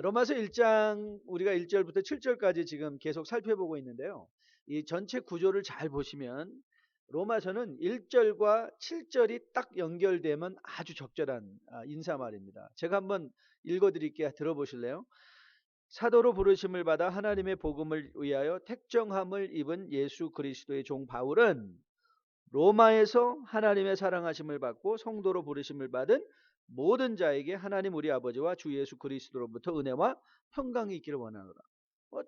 로마서 1장 우리가 1절부터 7절까지 지금 계속 살펴보고 있는데요. 이 전체 구조를 잘 보시면 로마서는 1절과 7절이 딱 연결되면 아주 적절한 인사말입니다. 제가 한번 읽어드릴게요. 들어보실래요? 사도로 부르심을 받아 하나님의 복음을 위하여 택정함을 입은 예수 그리스도의 종 바울은 로마에서 하나님의 사랑하심을 받고 성도로 부르심을 받은 모든 자에게 하나님 우리 아버지와 주 예수 그리스도로부터 은혜와 평강이 있기를 원하노라.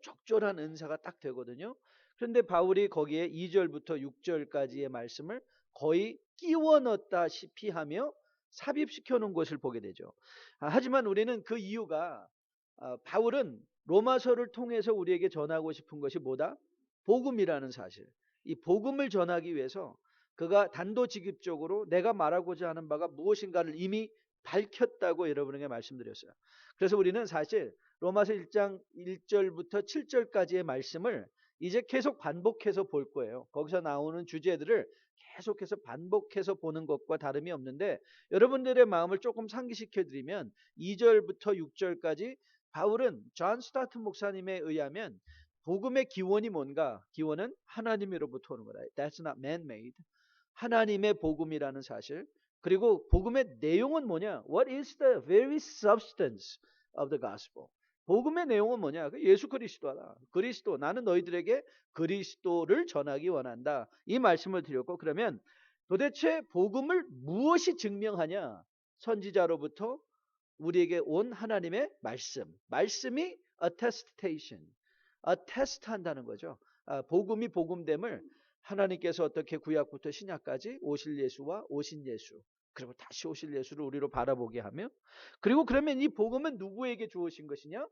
적절한 은사가 딱 되거든요. 그런데 바울이 거기에 2절부터 6절까지의 말씀을 거의 끼워 넣었다시피 하며 삽입시켜 놓은 것을 보게 되죠. 하지만 우리는 그 이유가 바울은 로마서를 통해서 우리에게 전하고 싶은 것이 뭐다? 복음이라는 사실. 이 복음을 전하기 위해서 그가 단도직입적으로 내가 말하고자 하는 바가 무엇인가를 이미 밝혔다고 여러분에게 말씀드렸어요. 그래서 우리는 사실 로마서 1장 1절부터 7절까지의 말씀을 이제 계속 반복해서 볼 거예요. 거기서 나오는 주제들을 계속해서 반복해서 보는 것과 다름이 없는데 여러분들의 마음을 조금 상기시켜 드리면 2절부터 6절까지 바울은 존 스타트 목사님에 의하면 복음의 기원이 뭔가? 기원은 하나님으로부터 오는 거다. That's not man-made. 하나님의 복음이라는 사실. 그리고 복음의 내용은 뭐냐? What is the very substance of the gospel? 복음의 내용은 뭐냐? 예수 그리스도다. 그리스도. 나는 너희들에게 그리스도를 전하기 원한다. 이 말씀을 드렸고 그러면 도대체 복음을 무엇이 증명하냐? 선지자로부터 우리에게 온 하나님의 말씀. 말씀이 attestation. attest 한다는 거죠. 복음이 복음됨을 하나님께서 어떻게 구약부터 신약까지 오실 예수와 오신 예수 그리고 다시 오실 예수를 우리로 바라보게 하며 그리고 그러면 이 복음은 누구에게 주어진 것이냐?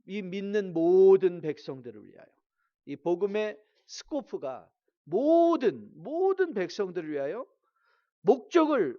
이 믿는 모든 백성들을 위하여. 이 복음의 스코프가 모든 백성들을 위하여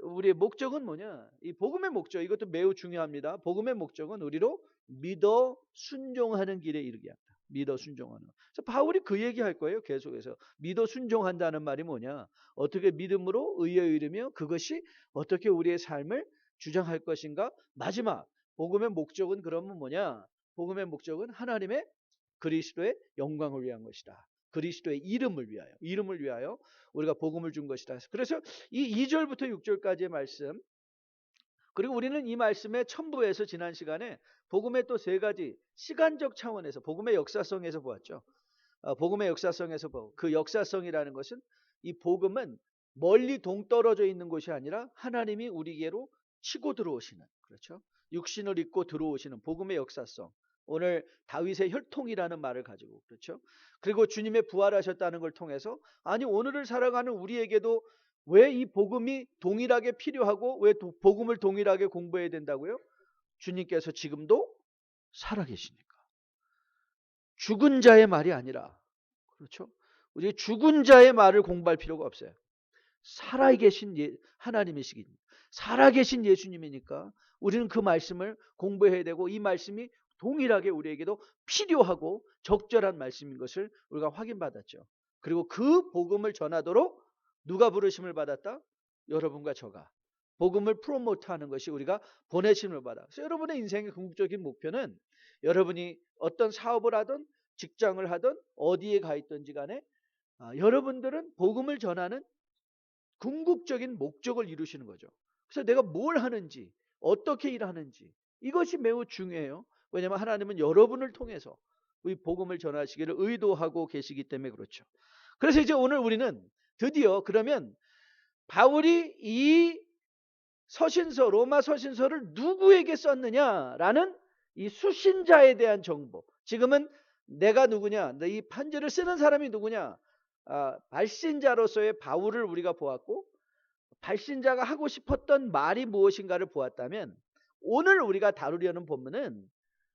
우리의 목적은 뭐냐? 이 복음의 목적, 이것도 매우 중요합니다. 복음의 목적은 우리로 믿어 순종하는 길에 이르게 한다. 믿어 순종하는. 그래서 바울이 그 얘기할 거예요. 계속해서 믿어 순종한다는 말이 뭐냐? 어떻게 믿음으로 의에 이르며 그것이 어떻게 우리의 삶을 주장할 것인가? 마지막 복음의 목적은 그러면 뭐냐? 복음의 목적은 하나님의 그리스도의 영광을 위한 것이다. 그리스도의 이름을 위하여 우리가 복음을 준 것이다. 그래서 이 2절부터 6절까지의 말씀 그리고 우리는 이 말씀의 첨부에서 지난 시간에 복음의 또 세 가지 시간적 차원에서 복음의 역사성에서 보았죠. 복음의 역사성에서 보고 그 역사성이라는 것은 이 복음은 멀리 동떨어져 있는 것이 아니라 하나님이 우리에게로 치고 들어오시는 그렇죠. 육신을 입고 들어오시는 복음의 역사성. 오늘 다윗의 혈통이라는 말을 가지고 그렇죠. 그리고 주님의 부활하셨다는 걸 통해서 아니 오늘을 살아가는 우리에게도 왜 이 복음이 동일하게 필요하고 왜 복음을 동일하게 공부해야 된다고요? 주님께서 지금도 살아계시니까. 죽은 자의 말이 아니라 그렇죠. 우리 죽은 자의 말을 공부할 필요가 없어요. 살아계신 하나님이시기 살아계신 예수님이니까 우리는 그 말씀을 공부해야 되고 이 말씀이 동일하게 우리에게도 필요하고 적절한 말씀인 것을 우리가 확인받았죠. 그리고 그 복음을 전하도록 누가 부르심을 받았다? 여러분과 저가. 복음을 프로모트하는 것이 우리가 보내심을 받아. 그래서 여러분의 인생의 궁극적인 목표는 여러분이 어떤 사업을 하든 직장을 하든 어디에 가 있든지 간에 여러분들은 복음을 전하는 궁극적인 목적을 이루시는 거죠. 그래서 내가 뭘 하는지 어떻게 일하는지 이것이 매우 중요해요. 왜냐하면 하나님은 여러분을 통해서 이 복음을 전하시기를 의도하고 계시기 때문에 그렇죠. 그래서 이제 오늘 우리는 드디어 그러면 바울이 이 서신서 로마 서신서를 누구에게 썼느냐라는 이 수신자에 대한 정보. 지금은 내가 누구냐, 이 편지를 쓰는 사람이 누구냐, 발신자로서의 바울을 우리가 보았고 발신자가 하고 싶었던 말이 무엇인가를 보았다면 오늘 우리가 다루려는 본문은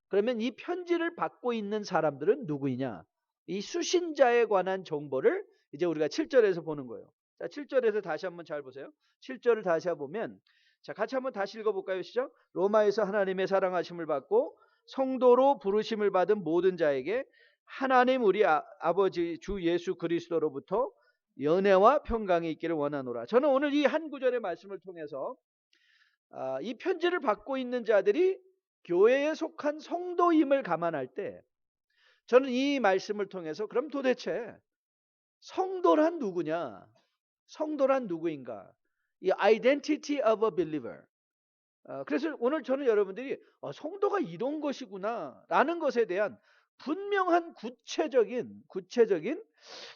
그러면 이 편지를 받고 있는 사람들은 누구이냐? 이 수신자에 관한 정보를 이제 우리가 7절에서 보는 거예요. 자, 7절에서 다시 한번 잘 보세요. 7절을 다시 보면 자, 같이 한번 다시 읽어볼까요? 시작. 로마에서 하나님의 사랑하심을 받고 성도로 부르심을 받은 모든 자에게 하나님 우리 아버지 주 예수 그리스도로부터 연애와 평강이 있기를 원하노라. 저는 오늘 이 한 구절의 말씀을 통해서 이 편지를 받고 있는 자들이 교회에 속한 성도임을 감안할 때 저는 이 말씀을 통해서 그럼 도대체 성도란 누구냐? 성도란 누구인가? 이 identity of a believer. 그래서 오늘 저는 여러분들이 성도가 이런 것이구나 라는 것에 대한 분명한 구체적인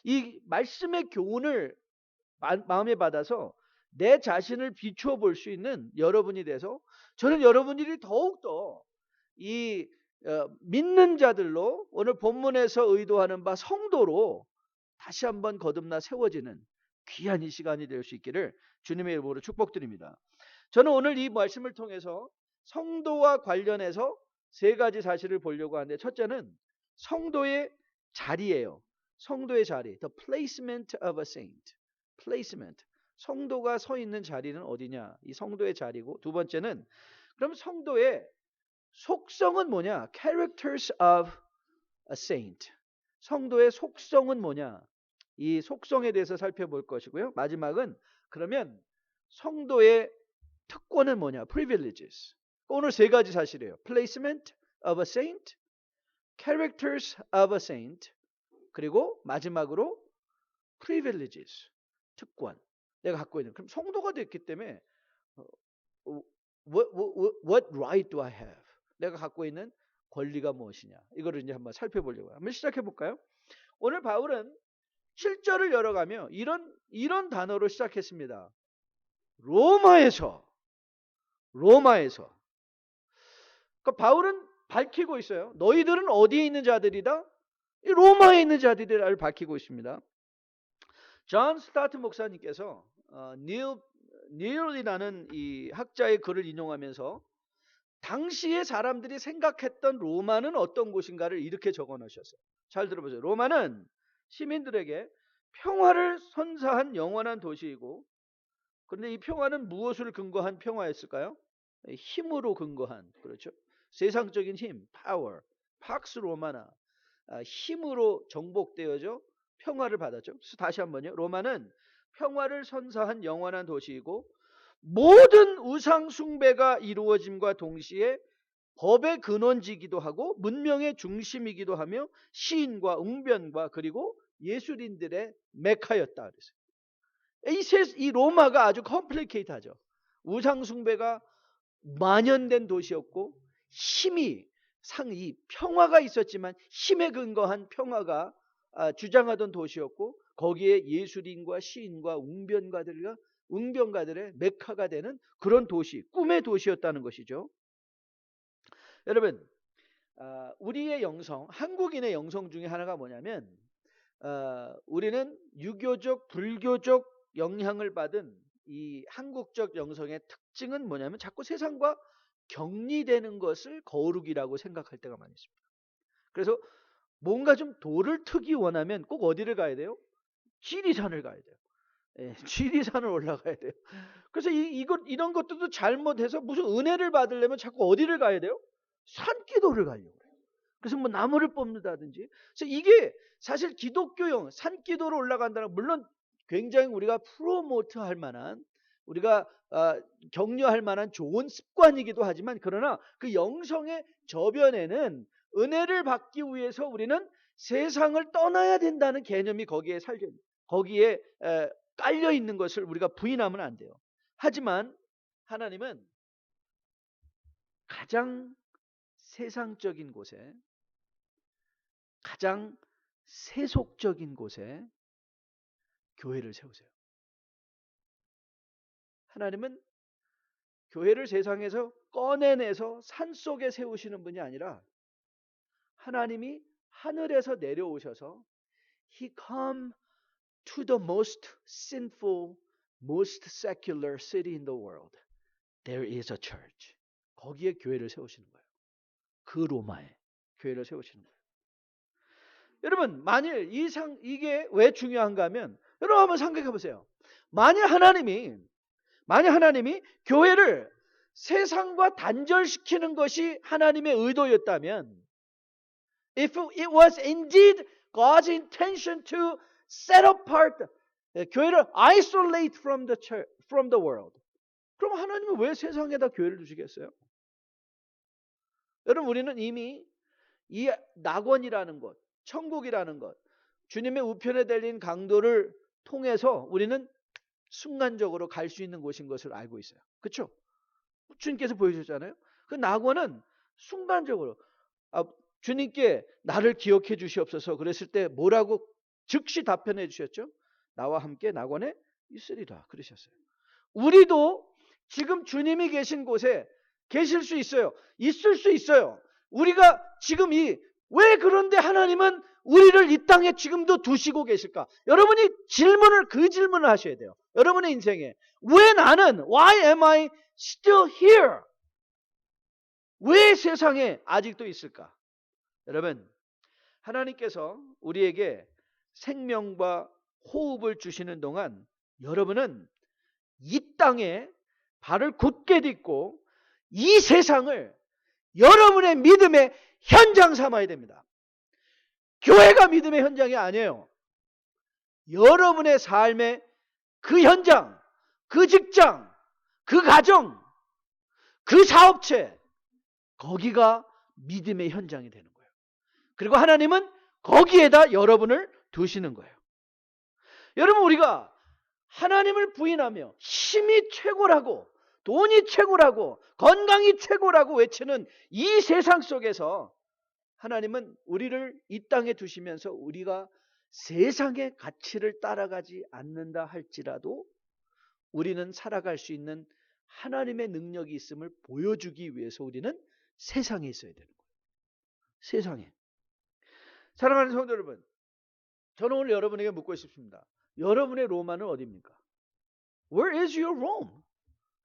이 말씀의 교훈을 마음에 받아서 내 자신을 비추어 볼 수 있는 여러분이 돼서 저는 여러분들이 더욱더 이 믿는 자들로 오늘 본문에서 의도하는 바 성도로 다시 한번 거듭나 세워지는 귀한 이 시간이 될 수 있기를 주님의 이름으로 축복드립니다. 저는 오늘 이 말씀을 통해서 성도와 관련해서 세 가지 사실을 보려고 하는데 첫째는 성도의 자리예요. 성도의 자리. The placement of a saint. placement. 성도가 서 있는 자리는 어디냐? 이 성도의 자리고 두 번째는 그럼 성도의 속성은 뭐냐? Characters of a saint. 성도의 속성은 뭐냐? 이 속성에 대해서 살펴볼 것이고요. 마지막은 그러면 성도의 특권은 뭐냐? Privileges. 오늘 세 가지 사실이에요. Placement of a saint, Characters of a saint, 그리고 마지막으로 Privileges. 특권. 내가 갖고 있는. 그럼 성도가 됐기 때문에 what right do I have? 내가 갖고 있는 권리가 무엇이냐? 이거를 이제 한번 살펴보려고요. 한번 시작해 볼까요? 오늘 바울은 7절을 열어가며 이런 단어로 시작했습니다. 로마에서. 그러니까 바울은 밝히고 있어요. 너희들은 어디에 있는 자들이다? 이 로마에 있는 자들이라를 밝히고 있습니다. 존 스타트 목사님께서 닐이라는 이 학자의 글을 인용하면서 당시에 사람들이 생각했던 로마는 어떤 곳인가를 이렇게 적어 놓으셨어요. 잘 들어보세요. 로마는 시민들에게 평화를 선사한 영원한 도시이고, 그런데 이 평화는 무엇을 근거한 평화였을까요? 힘으로 근거한, 그렇죠? 세상적인 힘, 파워, 팍스 로마나, 힘으로 정복되어져 평화를 받았죠. 그래서 다시 한번요. 로마는 평화를 선사한 영원한 도시이고 모든 우상 숭배가 이루어짐과 동시에 법의 근원지기도 하고 문명의 중심이기도 하며 시인과 웅변과 그리고 예술인들의 메카였다 그랬어요. 이 로마가 아주 컴플리케이트하죠. 우상 숭배가 만연된 도시였고 힘이 이 평화가 있었지만 힘에 근거한 평화가 주장하던 도시였고 거기에 예술인과 시인과 웅변가들의 메카가 되는 그런 도시, 꿈의 도시였다는 것이죠. 여러분, 우리의 영성, 한국인의 영성 중에 하나가 뭐냐면 우리는 유교적, 불교적 영향을 받은 이 한국적 영성의 특징은 뭐냐면 자꾸 세상과 격리되는 것을 거룩이라고 생각할 때가 많이 있습니다. 그래서 뭔가 좀 도를 트기 원하면 꼭 어디를 가야 돼요? 지리산을 가야 돼요. 예, 지리산을 올라가야 돼요. 그래서 이런 것들도 잘못해서 무슨 은혜를 받으려면 자꾸 어디를 가야 돼요? 산기도를 가려고 해요. 그래서 뭐 나무를 뽑는다든지. 그래서 이게 사실 기독교용 산기도로 올라간다는 물론 굉장히 우리가 프로모트할 만한 우리가 격려할 만한 좋은 습관이기도 하지만 그러나 그 영성의 저변에는 은혜를 받기 위해서 우리는 세상을 떠나야 된다는 개념이 거기에 깔려 있는 것을 우리가 부인하면 안 돼요. 하지만 하나님은 가장 세상적인 곳에 가장 세속적인 곳에 교회를 세우세요. 하나님은 교회를 세상에서 꺼내내서 산속에 세우시는 분이 아니라 하나님이 하늘에서 내려오셔서 He come to the most sinful, most secular city in the world. There is a church. 거기에 교회를 세우시는 거예요. 그 로마에 교회를 세우시는 거예요. 여러분, 만일 이게 왜 중요한가 하면 여러분 한번 생각해 보세요. 만일 하나님이 교회를 세상과 단절시키는 것이 하나님의 의도였다면 if it was indeed God's intention to set apart 교회를 isolate from the world 그럼 하나님은 왜 세상에다 교회를 두시겠어요? 여러분 우리는 이미 이 낙원이라는 것, 천국이라는 것, 주님의 우편에 달린 강도를 통해서 우리는 순간적으로 갈 수 있는 곳인 것을 알고 있어요. 그렇죠? 주님께서 보여주셨잖아요. 그 낙원은 순간적으로 주님께 나를 기억해 주시옵소서 그랬을 때 뭐라고 즉시 답변해 주셨죠? 나와 함께 낙원에 있으리라 그러셨어요. 우리도 지금 주님이 계신 곳에 계실 수 있어요. 있을 수 있어요. 우리가 지금 왜 그런데 하나님은 우리를 이 땅에 지금도 두시고 계실까? 여러분이 그 질문을 하셔야 돼요. 여러분의 인생에 왜 나는 Why am I still here? 왜 세상에 아직도 있을까? 여러분 하나님께서 우리에게 생명과 호흡을 주시는 동안 여러분은 이 땅에 발을 굳게 딛고 이 세상을 여러분의 믿음의 현장 삼아야 됩니다. 교회가 믿음의 현장이 아니에요. 여러분의 삶의 그 현장, 그 직장, 그 가정, 그 사업체, 거기가 믿음의 현장이 되는 거예요. 그리고 하나님은 거기에다 여러분을 두시는 거예요. 여러분 우리가 하나님을 부인하며 힘이 최고라고 돈이 최고라고 건강이 최고라고 외치는 이 세상 속에서 하나님은 우리를 이 땅에 두시면서 우리가 세상의 가치를 따라가지 않는다 할지라도 우리는 살아갈 수 있는 하나님의 능력이 있음을 보여주기 위해서 우리는 세상에 있어야 되는 거예요. 세상에. 사랑하는 성도 여러분, 저는 오늘 여러분에게 묻고 싶습니다. 여러분의 로마는 어디입니까? Where is your Rome?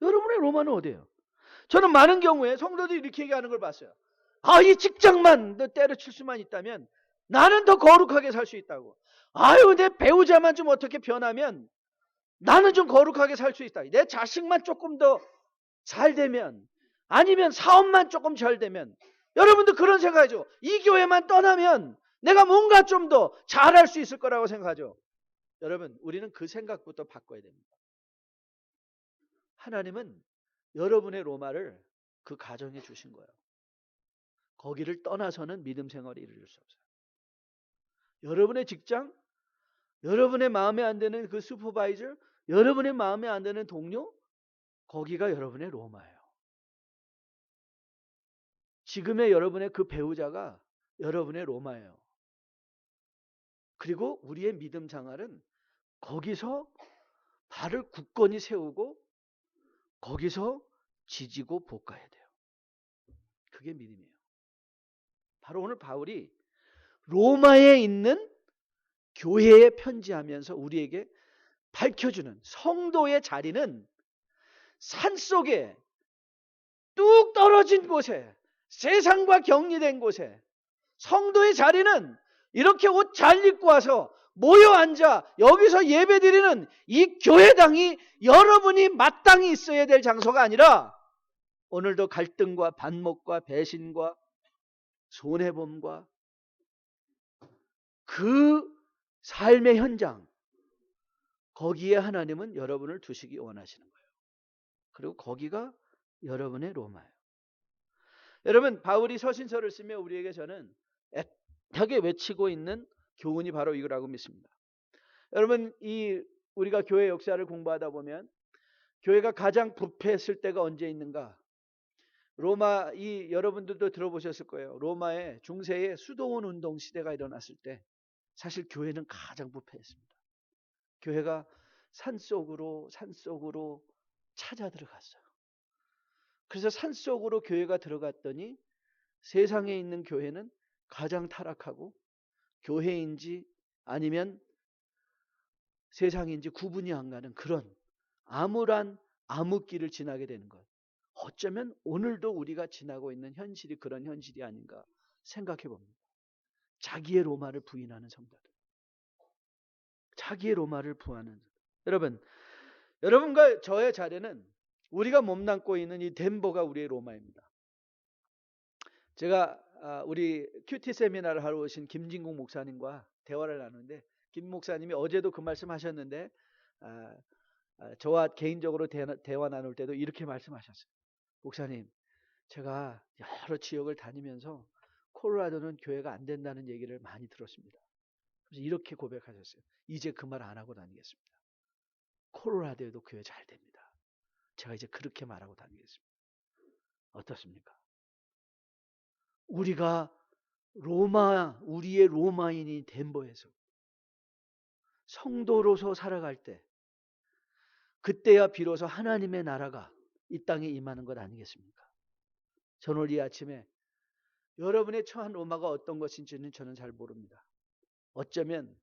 여러분의 로마는 어디예요? 저는 많은 경우에 성도들이 이렇게 얘기하는 걸 봤어요. 이 직장만 때려칠 수만 있다면 나는 더 거룩하게 살 수 있다고. 내 배우자만 좀 어떻게 변하면 나는 좀 거룩하게 살 수 있다. 내 자식만 조금 더 잘 되면 아니면 사업만 조금 잘 되면 여러분도 그런 생각이죠. 이 교회만 떠나면 내가 뭔가 좀 더 잘할 수 있을 거라고 생각하죠. 여러분 우리는 그 생각부터 바꿔야 됩니다. 하나님은 여러분의 로마를 그 가정에 주신 거예요. 거기를 떠나서는 믿음 생활이 이루어질 수 없어요. 여러분의 직장, 여러분의 마음에 안 드는 그 슈퍼바이저, 여러분의 마음에 안 드는 동료, 거기가 여러분의 로마예요. 지금의 여러분의 그 배우자가 여러분의 로마예요. 그리고 우리의 믿음 생활은 거기서 발을 굳건히 세우고 거기서 지지고 볶아야 돼요. 그게 믿음이에요. 바로 오늘 바울이 로마에 있는 교회에 편지하면서 우리에게 밝혀주는 성도의 자리는 산속에 뚝 떨어진 곳에 세상과 격리된 곳에 성도의 자리는 이렇게 옷 잘 입고 와서 모여 앉아 여기서 예배드리는 이 교회당이 여러분이 마땅히 있어야 될 장소가 아니라 오늘도 갈등과 반목과 배신과 손해봄과 그 삶의 현장 거기에 하나님은 여러분을 두시기 원하시는 거예요. 그리고 거기가 여러분의 로마예요. 여러분 바울이 서신서를 쓰며 우리에게 저는 애타게 외치고 있는 교훈이 바로 이거라고 믿습니다. 여러분 우리가 교회 역사를 공부하다 보면 교회가 가장 부패했을 때가 언제 있는가? 로마 여러분들도 들어보셨을 거예요. 로마의 중세의 수도원 운동 시대가 일어났을 때 사실 교회는 가장 부패했습니다. 교회가 산속으로 찾아 들어갔어요. 그래서 산속으로 교회가 들어갔더니 세상에 있는 교회는 가장 타락하고 교회인지 아니면 세상인지 구분이 안 가는 그런 암울한 암흑기를 지나게 되는 것. 어쩌면 오늘도 우리가 지나고 있는 현실이 그런 현실이 아닌가 생각해 봅니다. 자기의 로마를 부인하는 성도들. 자기의 로마를 부하는 여러분과 저의 자리는 우리가 몸담고 있는 이 덴버가 우리의 로마입니다. 제가 우리 큐티 세미나를 하러 오신 김진국 목사님과 대화를 나누는데 김 목사님이 어제도 그 말씀 하셨는데 저와 개인적으로 대화 나눌 때도 이렇게 말씀하셨어요. 목사님 제가 여러 지역을 다니면서 콜로라도는 교회가 안 된다는 얘기를 많이 들었습니다. 그래서 이렇게 고백하셨어요. 이제 그 말 안 하고 다니겠습니다. 콜로라도에도 교회 잘 됩니다. 제가 이제 그렇게 말하고 다니겠습니다. 어떻습니까? 우리가 우리의 로마인이 덴버에서 성도로서 살아갈 때, 그때야 비로소 하나님의 나라가 이 땅에 임하는 것 아니겠습니까? 저는 오늘 이 아침에 여러분의 처한 로마가 어떤 것인지는 저는 잘 모릅니다. 어쩌면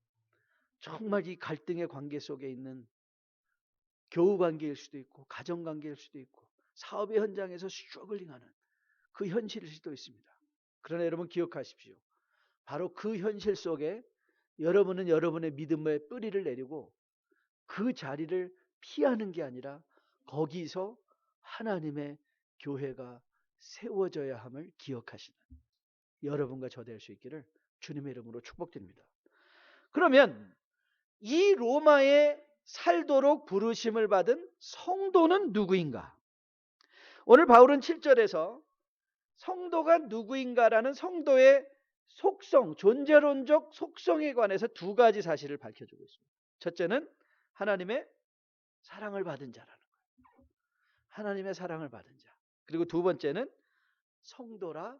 정말 이 갈등의 관계 속에 있는 교우 관계일 수도 있고, 가정 관계일 수도 있고, 사업의 현장에서 스트러글링하는 그 현실일 수도 있습니다. 그러나 여러분 기억하십시오. 바로 그 현실 속에 여러분은 여러분의 믿음의 뿌리를 내리고 그 자리를 피하는 게 아니라 거기서 하나님의 교회가 세워져야 함을 기억하시는 여러분과 저 될 수 있기를 주님의 이름으로 축복드립니다. 그러면 이 로마에 살도록 부르심을 받은 성도는 누구인가? 오늘 바울은 7절에서 성도가 누구인가라는 성도의 속성, 존재론적 속성에 관해서 두 가지 사실을 밝혀주고 있습니다. 첫째는 하나님의 사랑을 받은 자라는 거예요. 하나님의 사랑을 받은 자. 그리고 두 번째는 성도라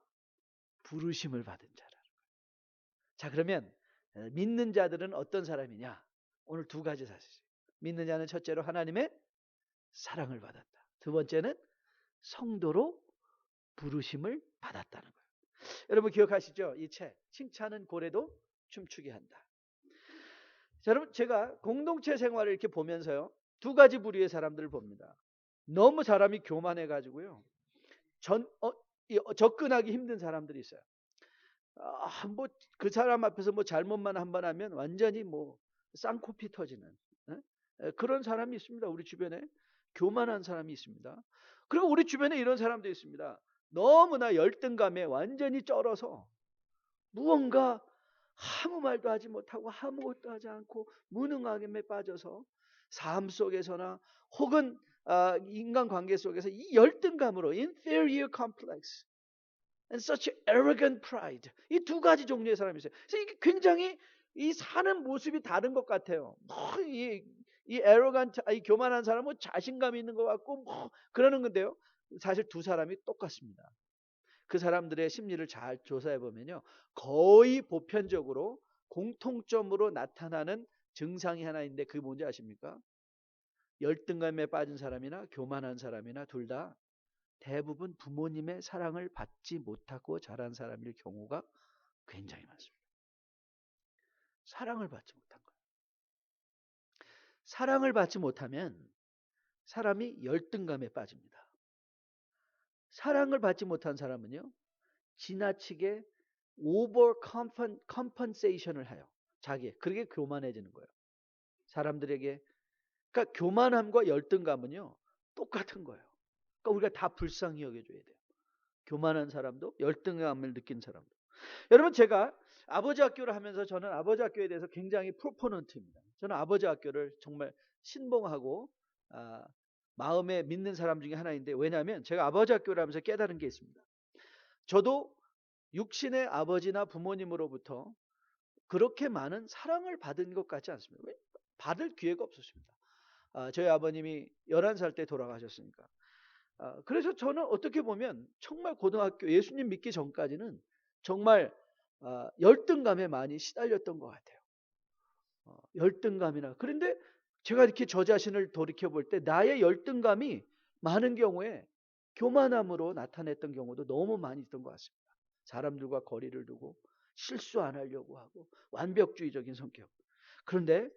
부르심을 받은 자라는 거예요. 자, 그러면 믿는 자들은 어떤 사람이냐? 오늘 두 가지 사실이에요. 믿는 자는 첫째로 하나님의 사랑을 받았다. 두 번째는 성도로 부르심을 받았다는 거예요. 여러분 기억하시죠? 이 책 칭찬은 고래도 춤추게 한다. 자, 여러분 제가 공동체 생활을 이렇게 보면서요, 두 가지 부류의 사람들을 봅니다. 너무 사람이 교만해 가지고요, 접근하기 힘든 사람들이 있어요. 뭐 그 사람 앞에서 뭐 잘못만 한 번 하면 완전히 뭐 쌍코피 터지는 그런 사람이 있습니다. 우리 주변에 교만한 사람이 있습니다. 그리고 우리 주변에 이런 사람도 있습니다. 너무나 열등감에 완전히 쩔어서 무언가 아무 말도 하지 못하고 아무것도 하지 않고 무능함에 빠져서 삶 속에서나 혹은 인간관계 속에서 이 열등감으로 inferior complex and such arrogant pride, 이 두 가지 종류의 사람이 있어요. 그래서 이게 굉장히 이 사는 모습이 다른 것 같아요. 이 arrogant, 이 교만한 사람은 자신감이 있는 것 같고 뭐 그러는 건데요, 사실 두 사람이 똑같습니다. 그 사람들의 심리를 잘 조사해 보면요, 거의 보편적으로 공통점으로 나타나는 증상이 하나 있는데 그게 뭔지 아십니까? 열등감에 빠진 사람이나 교만한 사람이나 둘 다 대부분 부모님의 사랑을 받지 못하고 자란 사람일 경우가 굉장히 많습니다. 사랑을 받지 못한 거예요. 사랑을 받지 못하면 사람이 열등감에 빠집니다. 사랑을 받지 못한 사람은요, 지나치게 오버 컴펀세이션을 해요. 그게 교만해지는 거예요. 사람들에게. 그러니까 교만함과 열등감은요 똑같은 거예요. 그러니까 우리가 다 불쌍히 여겨줘야 돼요. 교만한 사람도 열등감을 느낀 사람도. 여러분 제가 아버지 학교를 하면서 저는 아버지 학교에 대해서 굉장히 프로포넌트입니다. 저는 아버지 학교를 정말 신봉하고 마음에 믿는 사람 중에 하나인데, 왜냐하면 제가 아버지 학교를 하면서 깨달은 게 있습니다. 저도 육신의 아버지나 부모님으로부터 그렇게 많은 사랑을 받은 것 같지 않습니다. 왜? 받을 기회가 없었습니다. 저희 아버님이 11살 때 돌아가셨으니까. 그래서 저는 어떻게 보면 정말 고등학교 예수님 믿기 전까지는 정말 열등감에 많이 시달렸던 것 같아요. 열등감이나. 그런데 제가 이렇게 저 자신을 돌이켜 볼 때 나의 열등감이 많은 경우에 교만함으로 나타냈던 경우도 너무 많이 있던 것 같습니다. 사람들과 거리를 두고 실수 안 하려고 하고 완벽주의적인 성격. 그런데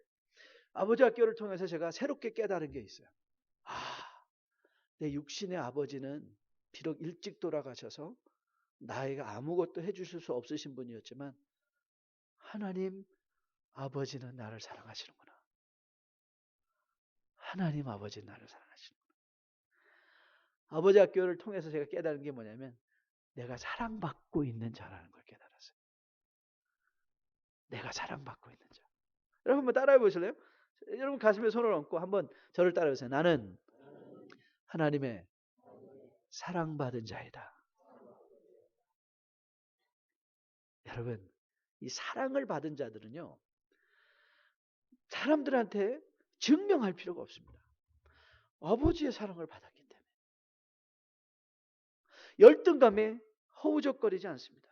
아버지 학교를 통해서 제가 새롭게 깨달은 게 있어요. 내 육신의 아버지는 비록 일찍 돌아가셔서 나에게 아무것도 해주실 수 없으신 분이었지만 하나님 아버지는 나를 사랑하시는구나. 하나님 아버지는 나를 사랑하시는구나. 아버지 학교를 통해서 제가 깨달은 게 뭐냐면 내가 사랑받고 있는 자라는 걸 깨달았어요. 내가 사랑받고 있는 자. 여러분 한번 따라해 보실래요? 여러분 가슴에 손을 얹고 한번 저를 따라해 보세요. 나는 하나님의 사랑받은 자이다. 여러분, 이 사랑을 받은 자들은요, 사람들한테 증명할 필요가 없습니다. 아버지의 사랑을 받았기 때문에 열등감에 허우적거리지 않습니다.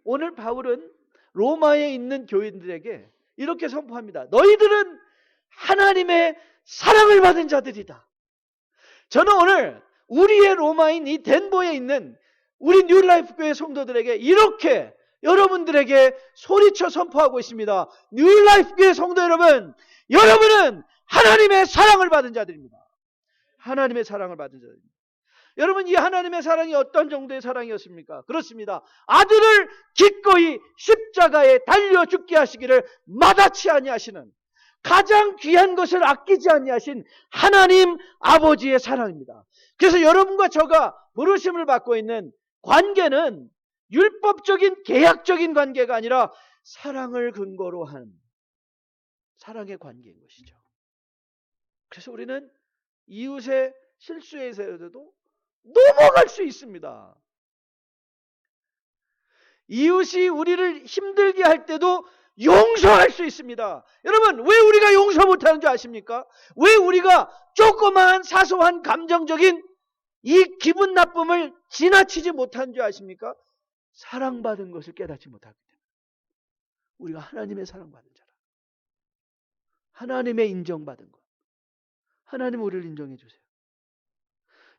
오늘 바울은 로마에 있는 교인들에게 이렇게 선포합니다. 너희들은 하나님의 사랑을 받은 자들이다. 저는 오늘 우리의 로마인 이 덴버에 있는 우리 뉴라이프 교회 성도들에게 이렇게 여러분들에게 소리쳐 선포하고 있습니다. 뉴라이프 교회 성도 여러분, 여러분은 하나님의 사랑을 받은 자들입니다. 하나님의 사랑을 받은 자들입니다. 여러분, 이 하나님의 사랑이 어떤 정도의 사랑이었습니까? 그렇습니다. 아들을 기꺼이 십자가에 달려 죽게 하시기를 마다치 아니하시는, 가장 귀한 것을 아끼지 아니하신 하나님 아버지의 사랑입니다. 그래서 여러분과 저가 부르심을 받고 있는 관계는 율법적인 계약적인 관계가 아니라 사랑을 근거로 한 사랑의 관계인 것이죠. 그래서 우리는 이웃의 실수에 대해서도 넘어갈 수 있습니다. 이웃이 우리를 힘들게 할 때도 용서할 수 있습니다. 여러분, 왜 우리가 용서 못하는 줄 아십니까? 왜 우리가 조그마한 사소한 감정적인 이 기분 나쁨을 지나치지 못하는 줄 아십니까? 사랑받은 것을 깨닫지 못하기 때문에. 우리가 하나님의 사랑받은 자라. 하나님의 인정받은 것. 하나님 우리를 인정해 주세요.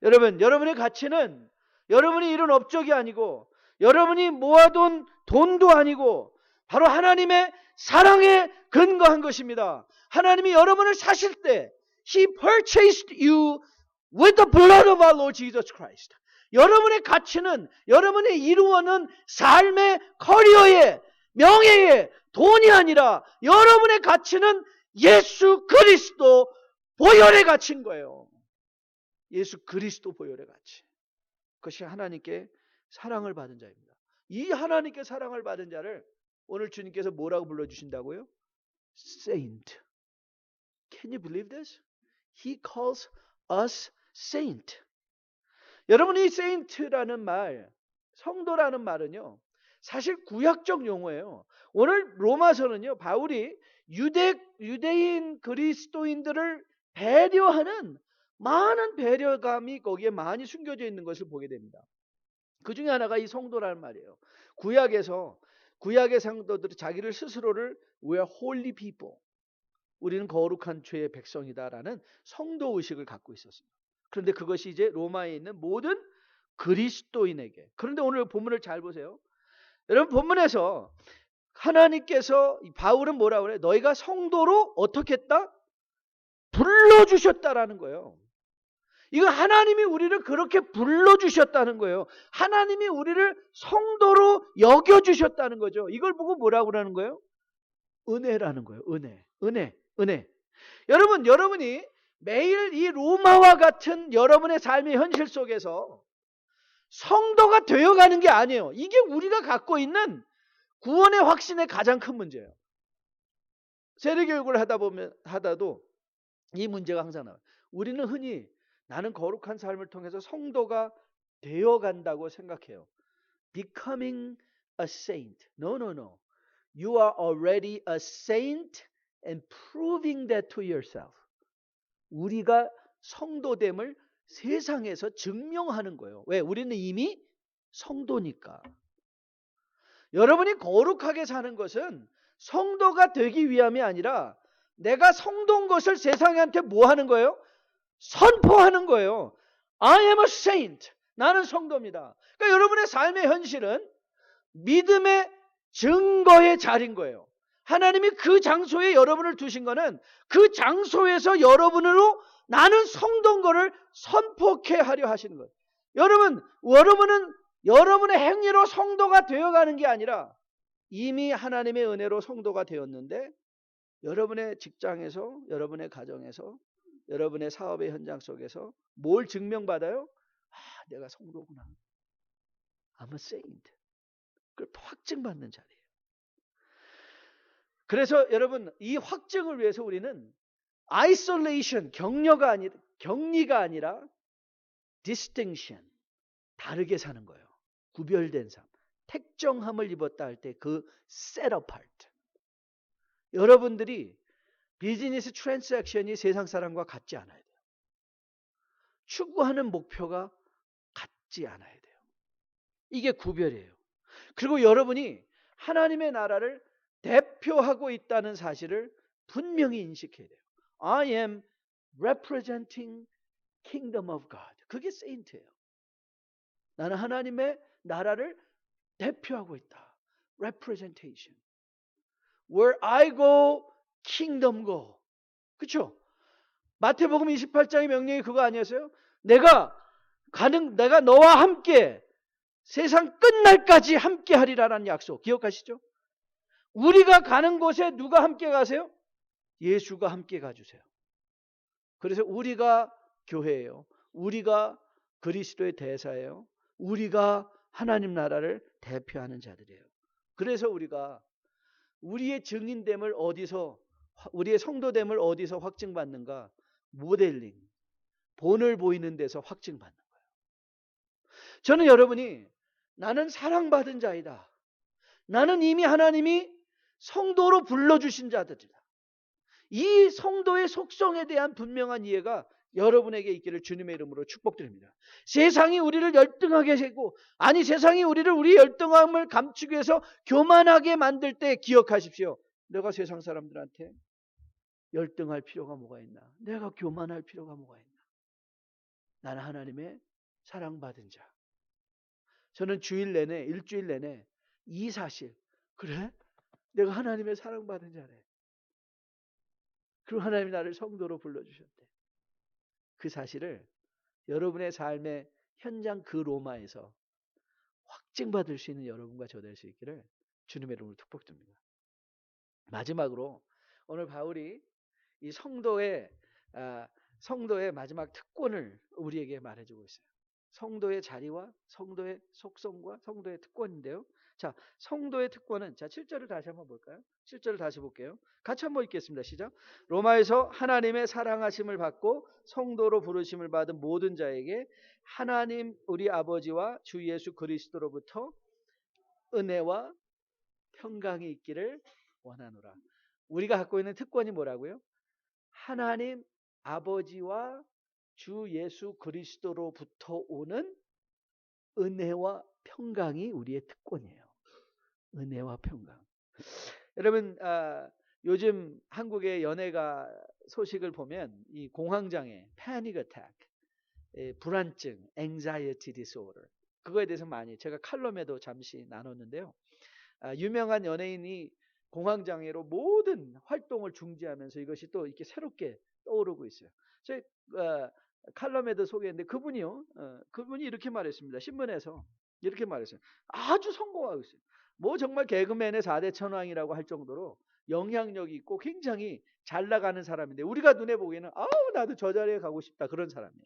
여러분, 여러분의 가치는 여러분이 이룬 업적이 아니고 여러분이 모아둔 돈도 아니고 바로 하나님의 사랑에 근거한 것입니다. 하나님이 여러분을 사실 때 He purchased you with the blood of our Lord Jesus Christ. 여러분의 가치는 여러분이 이루어낸 삶의 커리어의 명예의 돈이 아니라 여러분의 가치는 예수 그리스도 보혈의 가치인 거예요. 예수 그리스도 보혈의 가치. 그것이 하나님께 사랑을 받은 자입니다. 이 하나님께 사랑을 받은 자를 오늘 주님께서 뭐라고 불러주신다고요? Saint. Can you believe this? He calls us saint. 여러분, 이 saint라는 말, 성도라는 말은요, 사실 구약적 용어예요. 오늘 로마서는요, 바울이 유대인 그리스도인들을 배려하는 많은 배려감이 거기에 많이 숨겨져 있는 것을 보게 됩니다. 그 중에 하나가 이 성도라는 말이에요. 구약의 성도들이 자기를 스스로를 We are holy people. 우리는 거룩한 죄의 백성이다라는 성도 의식을 갖고 있었습니다. 그런데 그것이 이제 로마에 있는 모든 그리스도인에게. 그런데 오늘 본문을 잘 보세요. 여러분, 본문에서 하나님께서 바울은 뭐라고 그래요? 너희가 성도로 어떻게 했다? 불러주셨다라는 거예요. 이거 하나님이 우리를 그렇게 불러주셨다는 거예요. 하나님이 우리를 성도로 여겨주셨다는 거죠. 이걸 보고 뭐라고 그러는 거예요? 은혜라는 거예요. 은혜. 여러분, 여러분이 매일 이 로마와 같은 여러분의 삶의 현실 속에서 성도가 되어가는 게 아니에요. 이게 우리가 갖고 있는 구원의 확신의 가장 큰 문제예요. 세례교육을 하다도 이 문제가 항상 나와요. 우리는 흔히 나는 거룩한 삶을 통해서 성도가 되어간다고 생각해요. Becoming a saint. No. You are already a saint and proving that to yourself. 우리가 성도됨을 세상에서 증명하는 거예요. 왜? 우리는 이미 성도니까. 여러분이 거룩하게 사는 것은 성도가 되기 위함이 아니라 내가 성도인 것을 세상한테 뭐 하는 거예요? 선포하는 거예요. I am a saint. 나는 성도입니다. 그러니까 여러분의 삶의 현실은 믿음의 증거의 자리인 거예요. 하나님이 그 장소에 여러분을 두신 거는 그 장소에서 여러분으로 나는 성도인 거를 선포케 하려 하시는 거예요. 여러분은 여러분의 행위로 성도가 되어가는 게 아니라 이미 하나님의 은혜로 성도가 되었는데 여러분의 직장에서, 여러분의 가정에서, 여러분의 사업의 현장 속에서 뭘 증명받아요? 내가 성도구나. I'm a saint. 그걸 확증받는 자리예요. 그래서 여러분, 이 확증을 위해서 우리는 isolation, 격리가 아니라 distinction, 다르게 사는 거예요. 구별된 삶. 택정함을 입었다 할 때 그 set apart. 여러분들이 비즈니스 트랜잭션이 세상 사람과 같지 않아야 돼요. 추구하는 목표가 같지 않아야 돼요. 이게 구별이에요. 그리고 여러분이 하나님의 나라를 대표하고 있다는 사실을 분명히 인식해야 돼요. I am representing kingdom of God. 그게 세인트예요. 나는 하나님의 나라를 대표하고 있다. representation. Where I go, kingdom go. 그렇죠? 마태복음 28장의 명령이 그거 아니었어요? 내가 너와 함께 세상 끝날까지 함께 하리라는 약속 기억하시죠? 우리가 가는 곳에 누가 함께 가세요? 예수가 함께 가주세요. 그래서 우리가 교회예요. 우리가 그리스도의 대사예요. 우리가 하나님 나라를 대표하는 자들이에요. 그래서 우리가 우리의 증인됨을 어디서, 우리의 성도됨을 어디서 확증받는가? 모델링, 본을 보이는 데서 확증받는 거예요. 저는 여러분이 나는 사랑받은 자이다. 나는 이미 하나님이 성도로 불러주신 자들이다. 이 성도의 속성에 대한 분명한 이해가 여러분에게 있기를 주님의 이름으로 축복드립니다. 세상이 우리를 열등하게 하고, 아니 세상이 우리의 열등함을 감추기 위해서 교만하게 만들 때 기억하십시오. 내가 세상 사람들한테 열등할 필요가 뭐가 있나? 내가 교만할 필요가 뭐가 있나? 나는 하나님의 사랑받은 자. 저는 주일 내내, 일주일 내내 이 사실, 그래? 내가 하나님의 사랑받은 자래. 그리고 하나님이 나를 성도로 불러주셨대. 그 사실을 여러분의 삶의 현장 그 로마에서 확증받을 수 있는 여러분과 저 될 수 있기를 주님의 이름으로 축복드립니다. 마지막으로 오늘 바울이 이 성도의 마지막 특권을 우리에게 말해주고 있어요. 성도의 자리와 성도의 속성과 성도의 특권인데요. 자, 성도의 특권은, 자, 7절을 다시 한번 볼까요? 7절을 다시 볼게요. 같이 한번 읽겠습니다. 시작. 로마에서 하나님의 사랑하심을 받고 성도로 부르심을 받은 모든 자에게 하나님 우리 아버지와 주 예수 그리스도로부터 은혜와 평강이 있기를 원하노라. 우리가 갖고 있는 특권이 뭐라고요? 하나님 아버지와 주 예수 그리스도로부터 오는 은혜와 평강이 우리의 특권이에요. 은혜와 평강. 여러분, 요즘 한국의 연예가 소식을 보면 이 공황장애, panic attack, 불안증, anxiety disorder, 그거에 대해서 많이 제가 칼럼에도 잠시 나눴는데요. 유명한 연예인이 공황장애로 모든 활동을 중지하면서 이것이 또 이렇게 새롭게 떠오르고 있어요. 제 칼럼에도 소개했는데 그분이 이렇게 말했습니다. 신문에서 이렇게 말했어요. 아주 성공하고 있어요. 뭐 정말 개그맨의 4대 천왕이라고 할 정도로 영향력이 있고 굉장히 잘 나가는 사람인데 우리가 눈에 보기에는 아우 나도 저 자리에 가고 싶다 그런 사람이에요.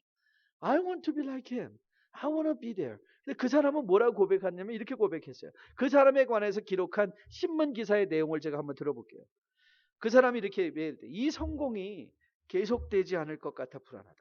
I want to be like him. I want to be there. 근데 그 사람은 뭐라고 고백했냐면 이렇게 고백했어요. 그 사람에 관해서 기록한 신문 기사의 내용을 제가 한번 들어볼게요. 그 사람이 이렇게 얘기해요. 이 성공이 계속되지 않을 것 같아 불안하다.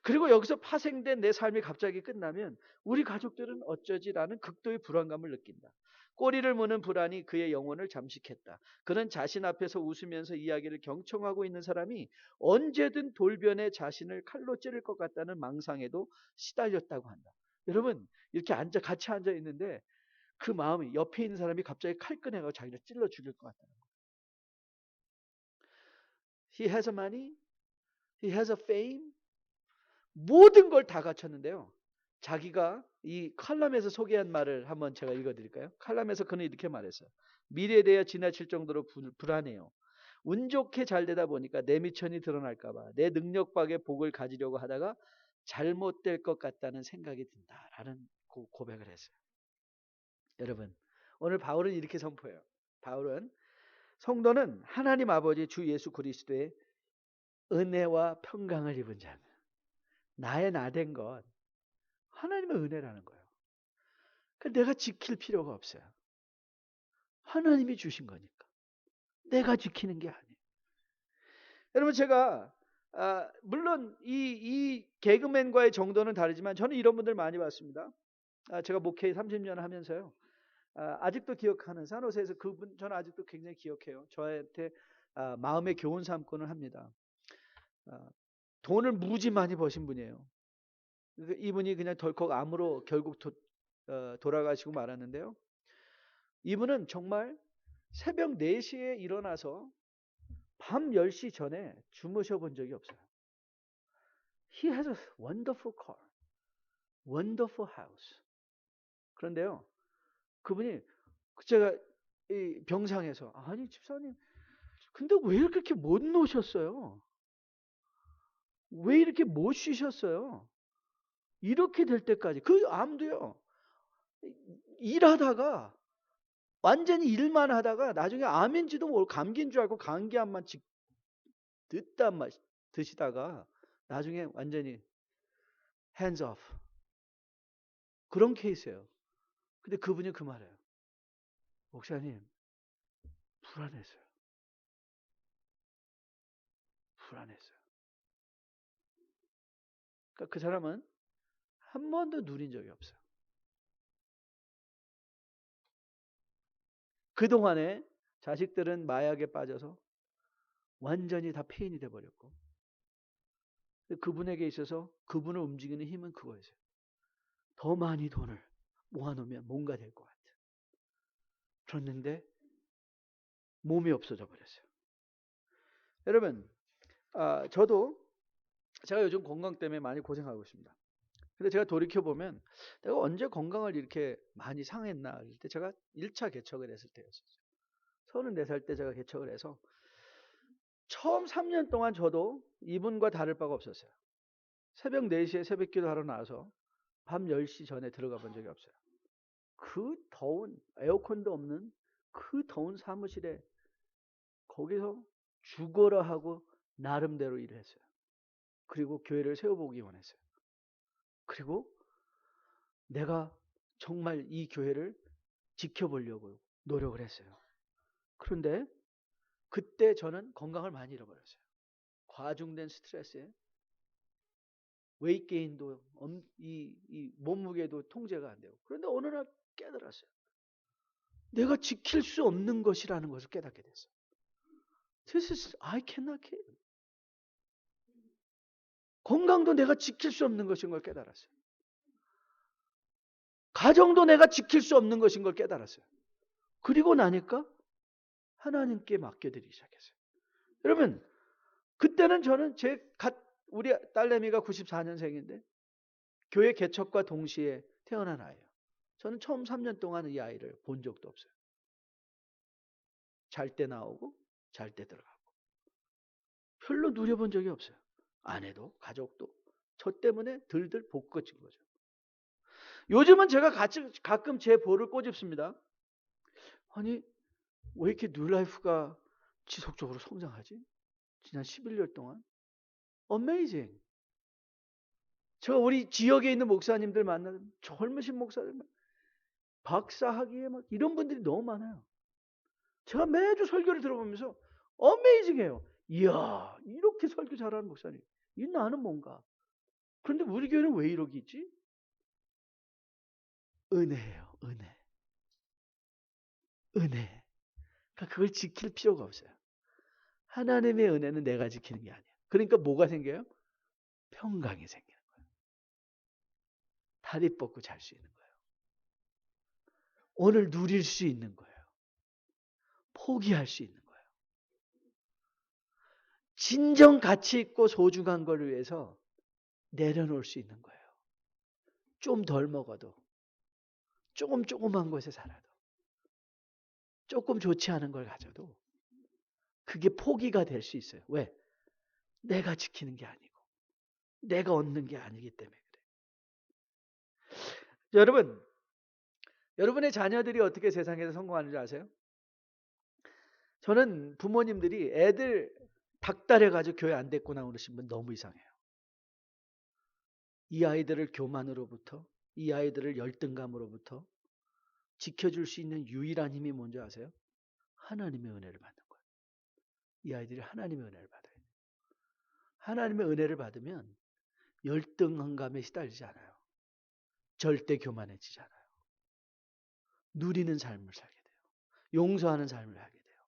그리고 여기서 파생된 내 삶이 갑자기 끝나면 우리 가족들은 어쩌지라는 극도의 불안감을 느낀다. 꼬리를 무는 불안이 그의 영혼을 잠식했다. 그는 자신 앞에서 웃으면서 이야기를 경청하고 있는 사람이 언제든 돌변에 자신을 칼로 찌를 것 같다는 망상에도 시달렸다고 한다. 여러분 이렇게 같이 앉아 있는데 그 마음이 옆에 있는 사람이 갑자기 칼 꺼내가지고 자기를 찔러 죽일 것 같다는 거예요. He has a money, he has a fame, 모든 걸 다 갖췄는데요. 자기가 이 칼럼에서 소개한 말을 한번 제가 읽어드릴까요? 칼럼에서 그는 이렇게 말했어요. 미래에 대해 지나칠 정도로 불안해요. 운 좋게 잘 되다 보니까 내 미천이 드러날까봐 내 능력밖에 복을 가지려고 하다가 잘못될 것 같다는 생각이 든다라는 고백을 했어요. 여러분 오늘 바울은 이렇게 선포해요. 바울은 성도는 하나님 아버지 주 예수 그리스도의 은혜와 평강을 입은 자는 나의 나된 것 하나님의 은혜라는 거예요. 그러니까 내가 지킬 필요가 없어요. 하나님이 주신 거니까. 내가 지키는 게 아니에요. 여러분 제가 물론 이 개그맨과의 정도는 다르지만 저는 이런 분들 많이 봤습니다. 제가 목회 30년 하면서요. 아직도 기억하는 산호세에서 그분 저는 아직도 굉장히 기억해요. 저한테 마음의 교훈 삼고는 합니다. 아, 돈을 무지 많이 버신 분이에요. 이분이 그냥 덜컥 암으로 결국 돌아가시고 말았는데요. 이분은 정말 새벽 4시에 일어나서 밤 10시 전에 주무셔 본 적이 없어요. He has a wonderful car, wonderful house. 그런데요, 그분이 제가 이 병상에서 아니 집사님, 근데 왜 이렇게 못 노셨어요? 왜 이렇게 못 쉬셨어요? 이렇게 될 때까지 그 암도요. 일하다가 완전히 일만 하다가 나중에 암인지도 모르고 감기인 줄 알고 감기암만 듣다 드시다가 나중에 완전히 hands off 그런 케이스예요. 근데 그분이 그 말해요. 목사님 불안했어요. 불안했어요. 그러니까 그 사람은 한 번도 누린 적이 없어요. 그동안에 자식들은 마약에 빠져서 완전히 다 폐인이 돼버렸고 그분에게 있어서 그분을 움직이는 힘은 그거였어요. 더 많이 돈을 모아놓으면 뭔가 될 것 같아. 그랬는데 몸이 없어져 버렸어요. 여러분, 저도 제가 요즘 건강 때문에 많이 고생하고 있습니다. 근데 제가 돌이켜보면 내가 언제 건강을 이렇게 많이 상했나 할 때 제가 1차 개척을 했을 때였어요. 34살 때 제가 개척을 해서 처음 3년 동안 저도 이분과 다를 바가 없었어요. 새벽 4시에 새벽기도 하러 나와서 밤 10시 전에 들어가 본 적이 없어요. 그 더운 에어컨도 없는 그 더운 사무실에 거기서 죽어라 하고 나름대로 일을 했어요. 그리고 교회를 세워보기 원했어요. 그리고 내가 정말 이 교회를 지켜보려고 노력을 했어요. 그런데 그때 저는 건강을 많이 잃어버렸어요. 과중된 스트레스에 웨이트 게인도 이 몸무게도 통제가 안 되고. 그런데 어느 날 깨달았어요. 내가 지킬 수 없는 것이라는 것을 깨닫게 됐어요. This is I cannot keep. 건강도 내가 지킬 수 없는 것인 걸 깨달았어요. 가정도 내가 지킬 수 없는 것인 걸 깨달았어요. 그리고 나니까 하나님께 맡겨드리기 시작했어요. 여러분, 그때는 저는 우리 딸내미가 94년생인데 교회 개척과 동시에 태어난 아이예요. 저는 처음 3년 동안 이 아이를 본 적도 없어요. 잘 때 나오고 잘 때 들어가고. 별로 누려본 적이 없어요. 아내도 가족도 저 때문에 들들 볶아진 거죠. 요즘은 제가 가끔 제 볼을 꼬집습니다. 아니 왜 이렇게 뉴라이프가 지속적으로 성장하지? 지난 11년 동안 어메이징. 제가 우리 지역에 있는 목사님들 만나면 젊으신 목사들 박사학위에 막 이런 분들이 너무 많아요. 제가 매주 설교를 들어보면서 어메이징해요. 이야 이렇게 설교 잘하는 목사님 이 나는 뭔가. 그런데 우리 교회는 왜 이러기지? 은혜예요. 은혜. 은혜. 그러니까 그걸 지킬 필요가 없어요. 하나님의 은혜는 내가 지키는 게 아니야. 그러니까 뭐가 생겨요? 평강이 생기는 거예요. 다리 뻗고 잘 수 있는 거예요. 오늘 누릴 수 있는 거예요. 포기할 수 있는 거예요. 진정 가치 있고 소중한 걸 위해서 내려놓을 수 있는 거예요. 좀 덜 먹어도 조금한 것에 살아도 조금 좋지 않은 걸 가져도 그게 포기가 될 수 있어요. 왜? 내가 지키는 게 아니고 내가 얻는 게 아니기 때문에 그래요. 여러분의 자녀들이 어떻게 세상에서 성공하는지 아세요? 저는 부모님들이 애들 닥달해가지고 교회 안 데리고 나오신 분 너무 이상해요. 이 아이들을 교만으로부터 이 아이들을 열등감으로부터 지켜줄 수 있는 유일한 힘이 뭔지 아세요? 하나님의 은혜를 받는 거예요. 이 아이들이 하나님의 은혜를 받아요. 하나님의 은혜를 받으면 열등감에 시달리지 않아요. 절대 교만해지지 않아요. 누리는 삶을 살게 돼요. 용서하는 삶을 하게 돼요.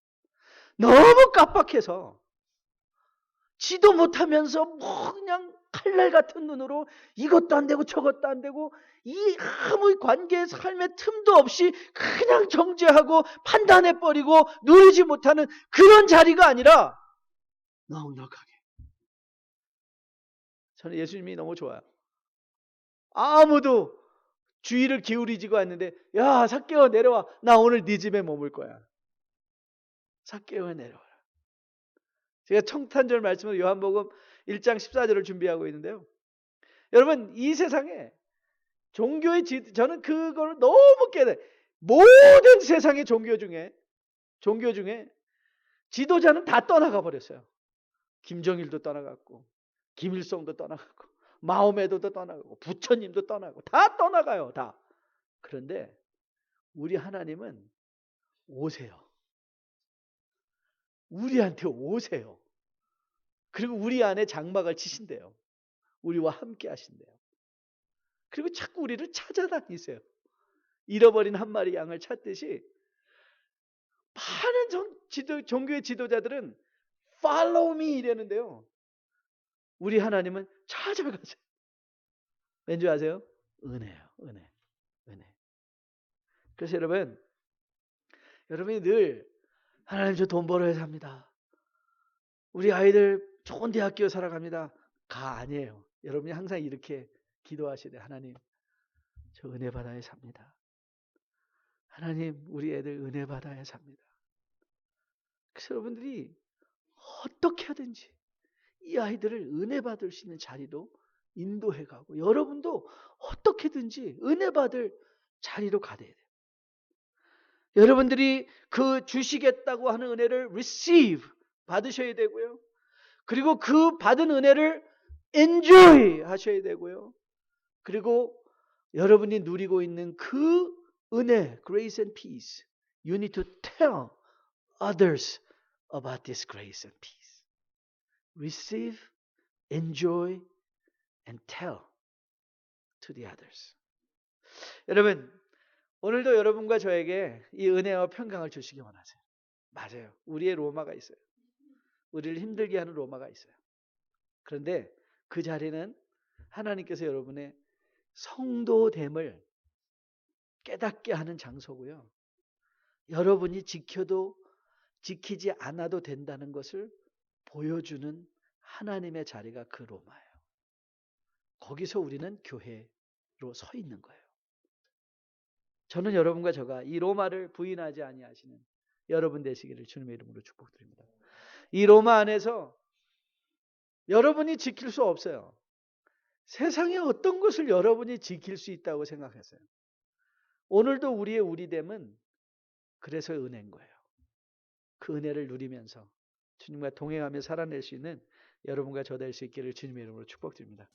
너무 깜빡해서 지도 못하면서 뭐 그냥 칼날 같은 눈으로 이것도 안 되고 저것도 안 되고 이 아무 관계 삶의 틈도 없이 그냥 정죄하고 판단해버리고 누리지 못하는 그런 자리가 아니라 넉넉하게. 저는 예수님이 너무 좋아요. 아무도 주의를 기울이지가 않는데, 야 삭개오 내려와, 나 오늘 네 집에 머물 거야. 삭개오 내려와라. 제가 청탄절 말씀으로 요한복음 1장 14절을 준비하고 있는데요. 여러분 이 세상에 종교의 저는 그걸 너무 깨달아요. 모든 세상의 종교 중에 지도자는 다 떠나가 버렸어요. 김정일도 떠나갔고 김일성도 떠나갔고 마오메도도 떠나가고 부처님도 떠나고 다 떠나가요. 다. 그런데 우리 하나님은 오세요. 우리한테 오세요. 그리고 우리 안에 장막을 치신대요. 우리와 함께 하신대요. 그리고 자꾸 우리를 찾아다니세요. 잃어버린 한 마리 양을 찾듯이 많은 종교의 지도자들은 follow me 이랬는데요. 우리 하나님은 찾아가세요. 왠지 아세요? 은혜요. 은혜. 그래서 여러분이 늘 하나님 저 돈 벌어야 삽니다. 우리 아이들 좋은 대학교 살아갑니다. 아니에요. 여러분이 항상 이렇게 기도하셔야 돼요. 하나님 저 은혜 받아야 삽니다. 하나님 우리 애들 은혜 받아야 삽니다. 그래서 여러분들이 어떻게 하든지 이 아이들을 은혜 받을 수 있는 자리로 인도해 가고 여러분도 어떻게든지 은혜 받을 자리로 가야 돼요. 여러분들이 그 주시겠다고 하는 은혜를 receive 받으셔야 되고요. 그리고 그 받은 은혜를 enjoy 하셔야 되고요. 그리고 여러분이 누리고 있는 그 은혜, grace and peace, you need to tell others about this grace and peace. Receive, enjoy, and tell to the others. 여러분, 오늘도 여러분과 저에게 이 은혜와 평강을 주시기 원하세요. 맞아요. 우리의 로마가 있어요. 우리를 힘들게 하는 로마가 있어요. 그런데 그 자리는 하나님께서 여러분의 성도됨을 깨닫게 하는 장소고요. 여러분이 지켜도 지키지 않아도 된다는 것을 보여주는 하나님의 자리가 그 로마예요. 거기서 우리는 교회로 서 있는 거예요. 저는 여러분과 저가 이 로마를 부인하지 아니하시는 여러분 되시기를 주님의 이름으로 축복드립니다. 이 로마 안에서 여러분이 지킬 수 없어요. 세상에 어떤 것을 여러분이 지킬 수 있다고 생각하세요? 오늘도 우리의 우리됨은 그래서 은혜인 거예요. 그 은혜를 누리면서 주님과 동행하며 살아낼 수 있는 여러분과 저 될 수 있기를 주님의 이름으로 축복드립니다.